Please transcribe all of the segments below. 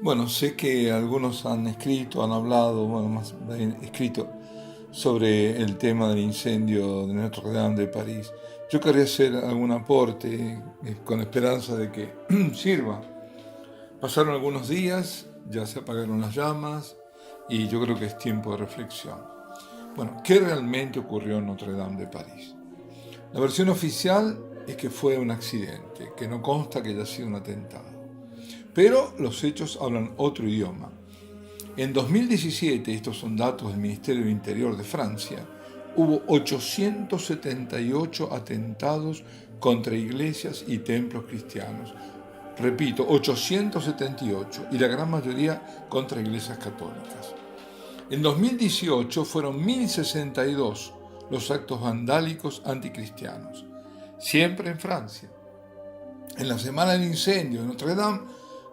Bueno, sé que algunos han escrito, han hablado, bueno, más bien escrito sobre el tema del incendio de Notre Dame de París. Yo querría hacer algún aporte con esperanza de que sirva. Pasaron algunos días, ya se apagaron las llamas y yo creo que es tiempo de reflexión. Bueno, ¿qué realmente ocurrió en Notre Dame de París? La versión oficial es que fue un accidente, que no consta que haya sido un atentado. Pero los hechos hablan otro idioma. En 2017, estos son datos del Ministerio del Interior de Francia, hubo 878 atentados contra iglesias y templos cristianos. Repito, 878, y la gran mayoría contra iglesias católicas. En 2018 fueron 1062 los actos vandálicos anticristianos, siempre en Francia. En la semana del incendio de Notre Dame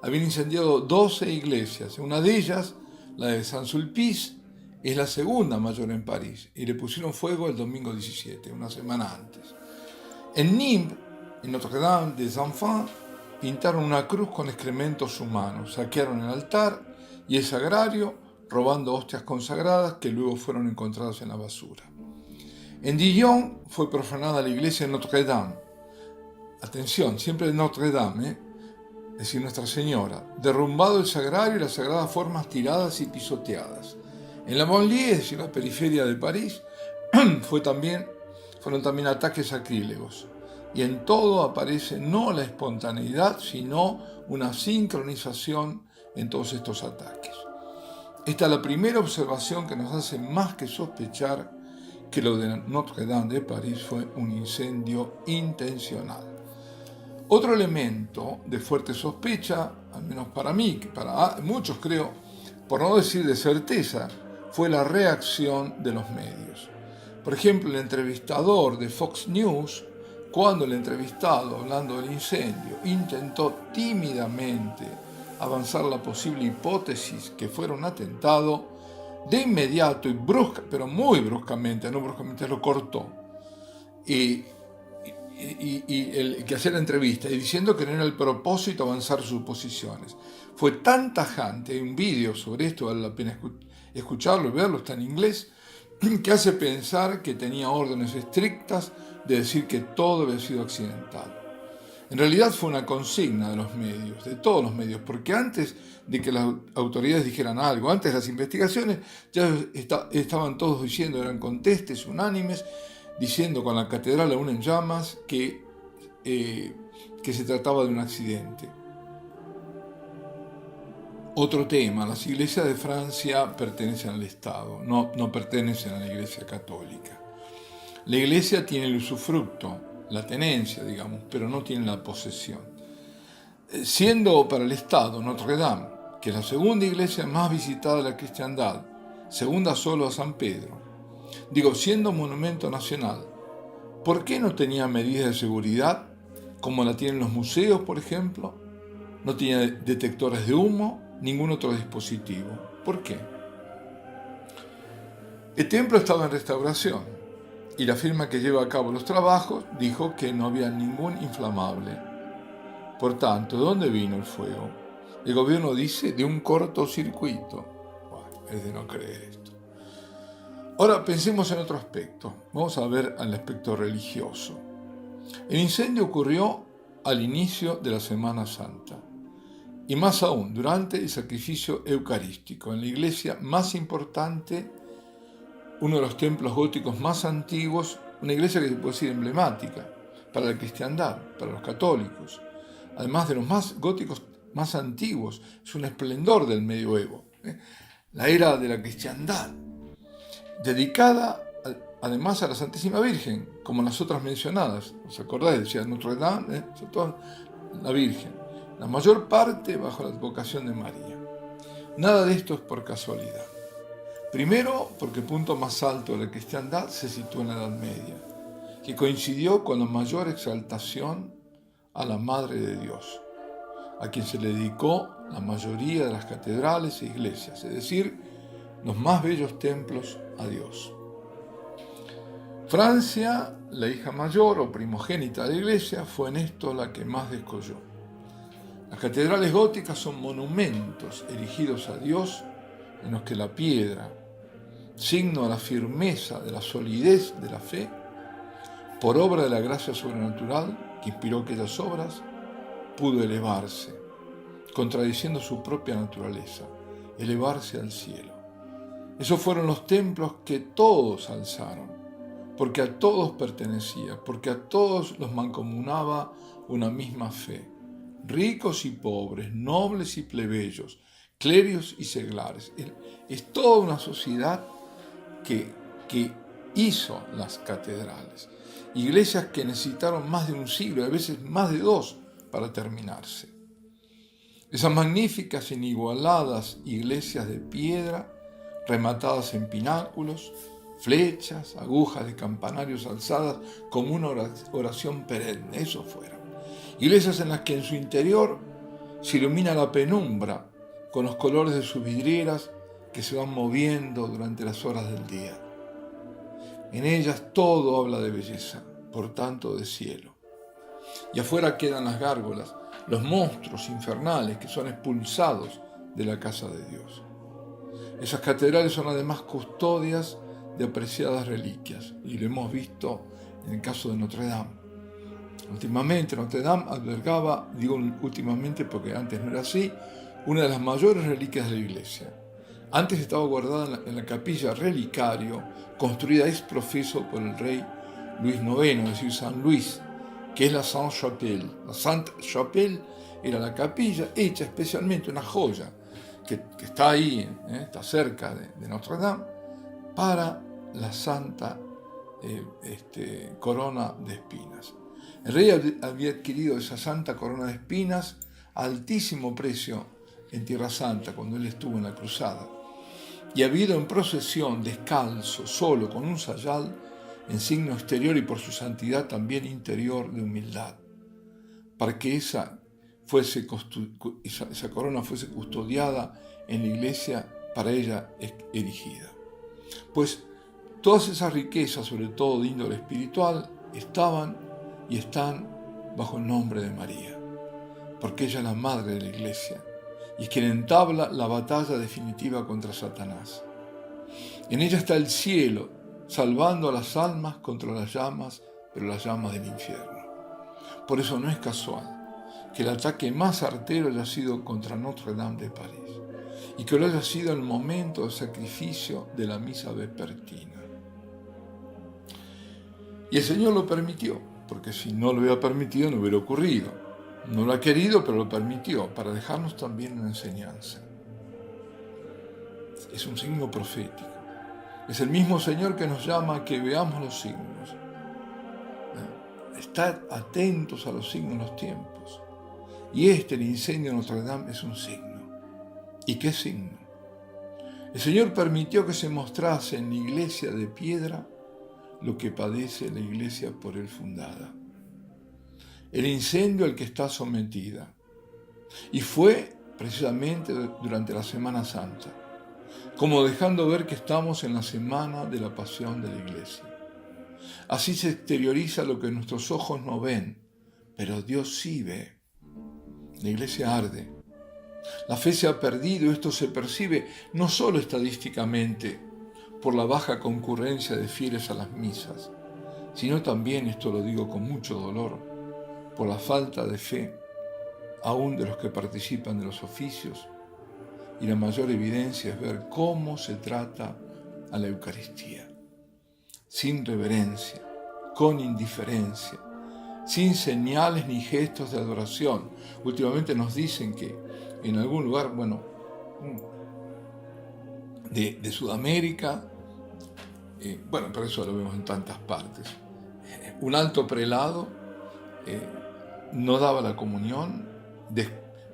habían incendiado 12 iglesias. Una de ellas, la de Saint-Sulpice, es la segunda mayor en París y le pusieron fuego el domingo 17, una semana antes. En Nîmes, en Notre Dame des Enfants, pintaron una cruz con excrementos humanos, saquearon el altar y el sagrario, robando hostias consagradas que luego fueron encontradas en la basura. En Dijon fue profanada la iglesia de Notre Dame. Atención, siempre de Notre Dame, es decir, Nuestra Señora, derrumbado el sagrario y las sagradas formas tiradas y pisoteadas. En la banlieue, es decir, la periferia de París, fueron también ataques sacrílegos. Y en todo aparece no la espontaneidad, sino una sincronización en todos estos ataques. Esta es la primera observación que nos hace más que sospechar que lo de Notre Dame de París fue un incendio intencional. Otro elemento de fuerte sospecha, al menos para mí, que para muchos creo, por no decir de certeza, fue la reacción de los medios. Por ejemplo, el entrevistador de Fox News, cuando el entrevistado, hablando del incendio, intentó tímidamente avanzar la posible hipótesis que fuera un atentado, de inmediato y pero muy bruscamente, no bruscamente, lo cortó. Y el que hacía la entrevista y diciendo que no era el propósito avanzar sus posiciones. Fue tan tajante, hay un vídeo sobre esto, vale la pena escucharlo y verlo, está en inglés, que hace pensar que tenía órdenes estrictas de decir que todo había sido accidental. En realidad fue una consigna de los medios, de todos los medios, porque antes de que las autoridades dijeran algo, antes de las investigaciones, ya estaban todos diciendo, eran contestes unánimes, diciendo con la catedral aún en llamas que se trataba de un accidente. Otro tema, las iglesias de Francia pertenecen al Estado, no pertenecen a la Iglesia Católica. La Iglesia tiene el usufructo, la tenencia, digamos, pero no tiene la posesión. Siendo para el Estado Notre Dame, que es la segunda iglesia más visitada de la cristiandad, segunda solo a San Pedro, siendo monumento nacional, ¿por qué no tenía medidas de seguridad, como la tienen los museos, por ejemplo? No tenía detectores de humo, ningún otro dispositivo. ¿Por qué? El templo estaba en restauración y la firma que lleva a cabo los trabajos dijo que no había ningún inflamable. Por tanto, ¿de dónde vino el fuego? El gobierno dice de un cortocircuito. Bueno, es de no creer esto. Ahora pensemos en otro aspecto. Vamos a ver al aspecto religioso. El incendio ocurrió al inicio de la Semana Santa y más aún durante el sacrificio eucarístico en la iglesia más importante, uno de los templos góticos más antiguos, una iglesia que se puede decir emblemática para la cristiandad, para los católicos, además de los más góticos más antiguos, es un esplendor del medioevo, la era de la cristiandad, dedicada además a la Santísima Virgen, como las otras mencionadas. ¿Os acordáis? Decía Notre Dame, la Virgen, la mayor parte bajo la advocación de María. Nada de esto es por casualidad. Primero, porque el punto más alto de la cristiandad se sitúa en la Edad Media, que coincidió con la mayor exaltación a la Madre de Dios, a quien se le dedicó la mayoría de las catedrales e iglesias, es decir, los más bellos templos a Dios. Francia, la hija mayor o primogénita de la iglesia, fue en esto la que más descolló. Las catedrales góticas son monumentos erigidos a Dios en los que la piedra, signo de la firmeza, de la solidez de la fe, por obra de la gracia sobrenatural que inspiró aquellas obras, pudo elevarse, contradiciendo su propia naturaleza, elevarse al cielo. Esos fueron los templos que todos alzaron, porque a todos pertenecía, porque a todos los mancomunaba una misma fe, ricos y pobres, nobles y plebeyos, clérigos y seglares. Es toda una sociedad que hizo las catedrales. Iglesias que necesitaron más de un siglo, a veces más de dos, para terminarse. Esas magníficas, inigualadas iglesias de piedra, rematadas en pináculos, flechas, agujas de campanarios alzadas como una oración perenne, eso fueron. Iglesias en las que en su interior se ilumina la penumbra con los colores de sus vidrieras que se van moviendo durante las horas del día. En ellas todo habla de belleza, por tanto de cielo. Y afuera quedan las gárgolas, los monstruos infernales que son expulsados de la casa de Dios. Esas catedrales son además custodias de apreciadas reliquias, y lo hemos visto en el caso de Notre Dame. Últimamente Notre Dame albergaba, digo últimamente porque antes no era así, una de las mayores reliquias de la iglesia. Antes estaba guardada en la capilla relicario, construida ex profeso por el rey Luis IX, es decir, San Luis, que es la Sainte-Chapelle. La Sainte-Chapelle era la capilla hecha especialmente, una joya, que está ahí, está cerca de Notre Dame, para la santa corona de espinas. El rey había adquirido esa santa corona de espinas a altísimo precio en Tierra Santa, cuando él estuvo en la cruzada, y había ido en procesión, descalzo, solo, con un sayal, en signo exterior y por su santidad también interior de humildad, para que esa corona fuese custodiada en la iglesia para ella erigida. Pues todas esas riquezas, sobre todo de índole espiritual, estaban y están bajo el nombre de María, porque ella es la madre de la iglesia y es quien entabla la batalla definitiva contra Satanás. En ella está el cielo, salvando a las almas contra las llamas, pero las llamas del infierno. Por eso no es casual que el ataque más artero haya sido contra Notre Dame de París y que lo haya sido el momento de sacrificio de la misa vespertina. Y el Señor lo permitió, porque si no lo hubiera permitido no hubiera ocurrido. No lo ha querido, pero lo permitió, para dejarnos también una enseñanza. Es un signo profético. Es el mismo Señor que nos llama a que veamos los signos. Estad atentos a los signos de los tiempos. Y el incendio de Notre Dame, es un signo. ¿Y qué signo? El Señor permitió que se mostrase en la iglesia de piedra lo que padece la iglesia por él fundada. El incendio al que está sometida. Y fue precisamente durante la Semana Santa, como dejando ver que estamos en la semana de la pasión de la iglesia. Así se exterioriza lo que nuestros ojos no ven, pero Dios sí ve. La iglesia arde. La fe se ha perdido, esto se percibe no solo estadísticamente por la baja concurrencia de fieles a las misas, sino también, esto lo digo con mucho dolor, por la falta de fe, aún de los que participan de los oficios, y la mayor evidencia es ver cómo se trata a la Eucaristía, sin reverencia, con indiferencia, sin señales ni gestos de adoración. Últimamente nos dicen que en algún lugar, de Sudamérica, pero eso lo vemos en tantas partes, un alto prelado no daba la comunión,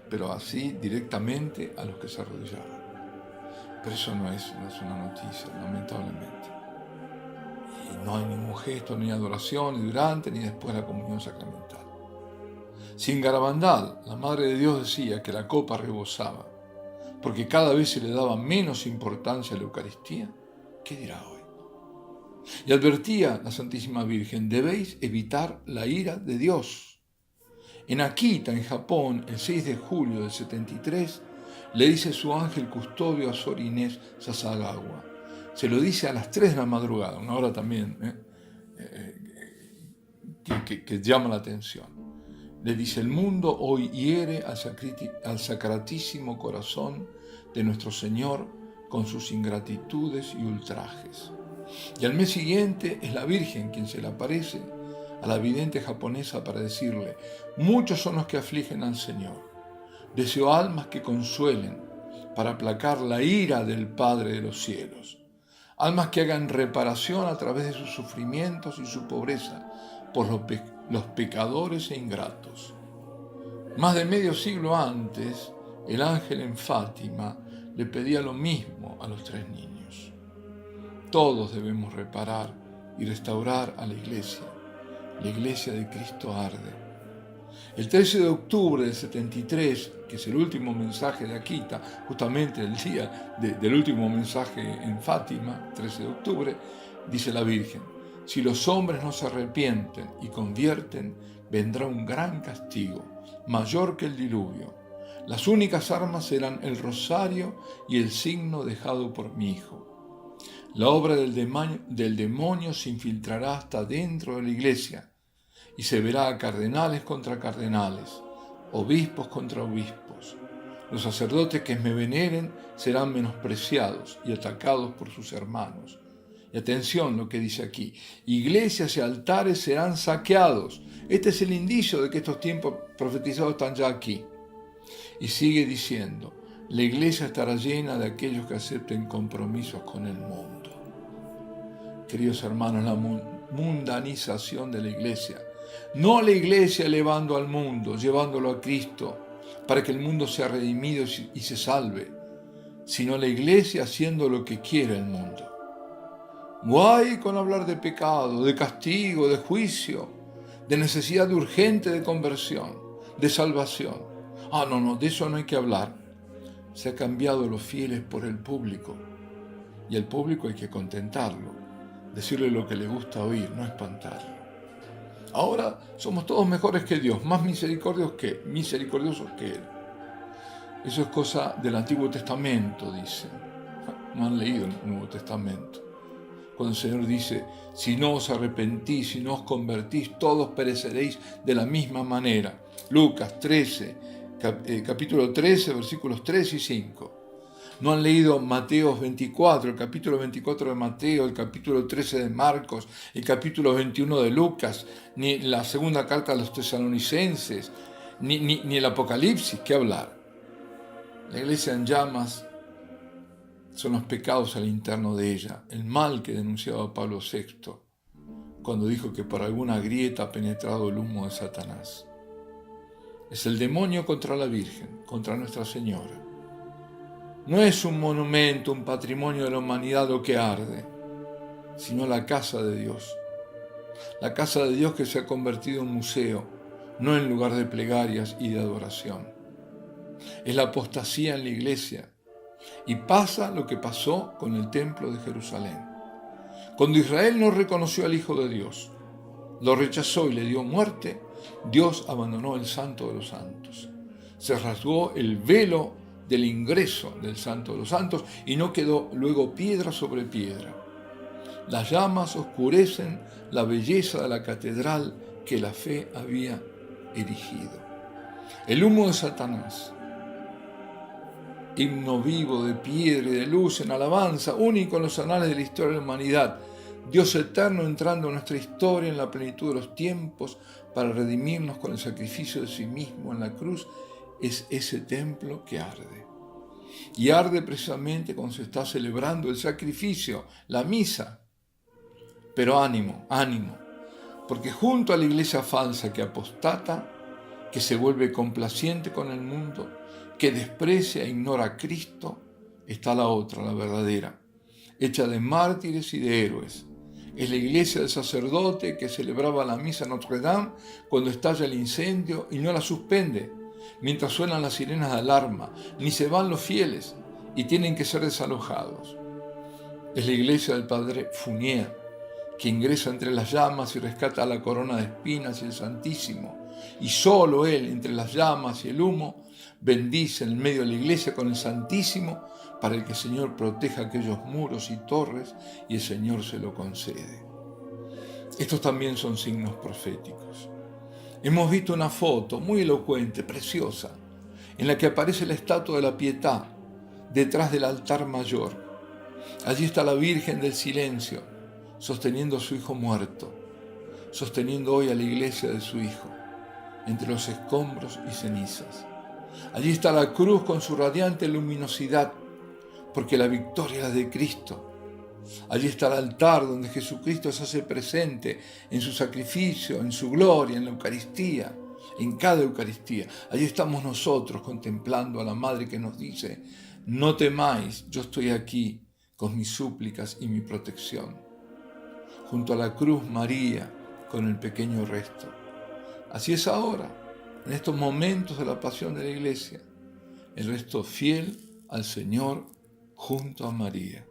pero así directamente a los que se arrodillaban. Pero eso no es una noticia, lamentablemente. Y no hay ningún gesto, ni adoración, ni durante, ni después de la comunión sacramental. Sin Garabandal, la Madre de Dios decía que la copa rebosaba, porque cada vez se le daba menos importancia a la Eucaristía. ¿Qué dirá hoy? Y advertía la Santísima Virgen: debéis evitar la ira de Dios. En Akita, en Japón, el 6 de julio del 73, le dice su ángel custodio a Sor Inés Sasagawa. Se lo dice a las 3 de la madrugada, una hora también que llama la atención. Le dice: el mundo hoy hiere al sacratísimo corazón de nuestro Señor con sus ingratitudes y ultrajes. Y al mes siguiente es la Virgen quien se le aparece a la vidente japonesa para decirle: muchos son los que afligen al Señor. Deseo almas que consuelen para aplacar la ira del Padre de los cielos. Almas que hagan reparación a través de sus sufrimientos y su pobreza por los pecadores e ingratos. Más de medio siglo antes, el ángel en Fátima le pedía lo mismo a los 3 niños. Todos debemos reparar y restaurar a la iglesia. La iglesia de Cristo arde. El 13 de octubre del 73, que es el último mensaje de Akita, justamente el día del último mensaje en Fátima, 13 de octubre, dice la Virgen: si los hombres no se arrepienten y convierten, vendrá un gran castigo, mayor que el diluvio. Las únicas armas serán el rosario y el signo dejado por mi Hijo. La obra del demonio se infiltrará hasta dentro de la iglesia, y se verá a cardenales contra cardenales, obispos contra obispos. Los sacerdotes que me veneren serán menospreciados y atacados por sus hermanos. Y atención lo que dice aquí: iglesias y altares serán saqueados. Este es el indicio de que estos tiempos profetizados están ya aquí. Y sigue diciendo: la iglesia estará llena de aquellos que acepten compromisos con el mundo. Queridos hermanos, la mundanización de la iglesia. No la iglesia elevando al mundo, llevándolo a Cristo, para que el mundo sea redimido y se salve, sino la iglesia haciendo lo que quiere el mundo. Guay con hablar de pecado, de castigo, de juicio, de necesidad urgente de conversión, de salvación. No, de eso no hay que hablar. Se ha cambiado los fieles por el público, y al público hay que contentarlo, decirle lo que le gusta oír, no espantarlo. Ahora somos todos mejores que Dios, más misericordiosos que Él. Eso es cosa del Antiguo Testamento, dicen. No han leído el Nuevo Testamento. Cuando el Señor dice: si no os arrepentís, si no os convertís, todos pereceréis de la misma manera. Lucas 13, capítulo 13, versículos 3 y 5. No han leído Mateo 24, el capítulo 24 de Mateo, el capítulo 13 de Marcos, el capítulo 21 de Lucas, ni la segunda carta a los tesalonicenses, ni el Apocalipsis. ¿Qué hablar? La iglesia en llamas son los pecados al interno de ella, el mal que denunciaba Pablo VI cuando dijo que por alguna grieta ha penetrado el humo de Satanás. Es el demonio contra la Virgen, contra Nuestra Señora. No es un monumento, un patrimonio de la humanidad lo que arde, sino la casa de Dios. La casa de Dios que se ha convertido en museo, no en lugar de plegarias y de adoración. Es la apostasía en la iglesia. Y pasa lo que pasó con el templo de Jerusalén. Cuando Israel no reconoció al Hijo de Dios, lo rechazó y le dio muerte, Dios abandonó el Santo de los Santos. Se rasgó el velo del ingreso del Santo de los Santos y no quedó luego piedra sobre piedra. Las llamas oscurecen la belleza de la catedral que la fe había erigido. El humo de Satanás, himno vivo de piedra y de luz en alabanza, único en los anales de la historia de la humanidad, Dios eterno entrando en nuestra historia en la plenitud de los tiempos para redimirnos con el sacrificio de sí mismo en la cruz, es ese templo que arde. Y arde precisamente cuando se está celebrando el sacrificio, la misa. Pero ánimo, porque junto a la iglesia falsa que apostata, que se vuelve complaciente con el mundo, que desprecia e ignora a Cristo, está la otra, la verdadera, hecha de mártires y de héroes. Es la iglesia del sacerdote que celebraba la misa en Notre Dame cuando estalla el incendio y no la suspende, mientras suenan las sirenas de alarma, ni se van los fieles y tienen que ser desalojados. Es la iglesia del padre Fournier, que ingresa entre las llamas y rescata la corona de espinas y el Santísimo, y solo Él, entre las llamas y el humo, bendice en el medio de la iglesia con el Santísimo para que el Señor proteja aquellos muros y torres, y el Señor se lo concede. Estos también son signos proféticos. Hemos visto una foto muy elocuente, preciosa, en la que aparece la estatua de la Pietà detrás del altar mayor. Allí está la Virgen del Silencio, sosteniendo a su hijo muerto, sosteniendo hoy a la iglesia de su hijo, entre los escombros y cenizas. Allí está la cruz con su radiante luminosidad, porque la victoria era de Cristo. Allí está el altar donde Jesucristo se hace presente en su sacrificio, en su gloria, en la Eucaristía, en cada Eucaristía. Allí estamos nosotros contemplando a la Madre que nos dice: no temáis, yo estoy aquí con mis súplicas y mi protección. Junto a la cruz María con el pequeño resto. Así es ahora, en estos momentos de la pasión de la iglesia, el resto fiel al Señor junto a María.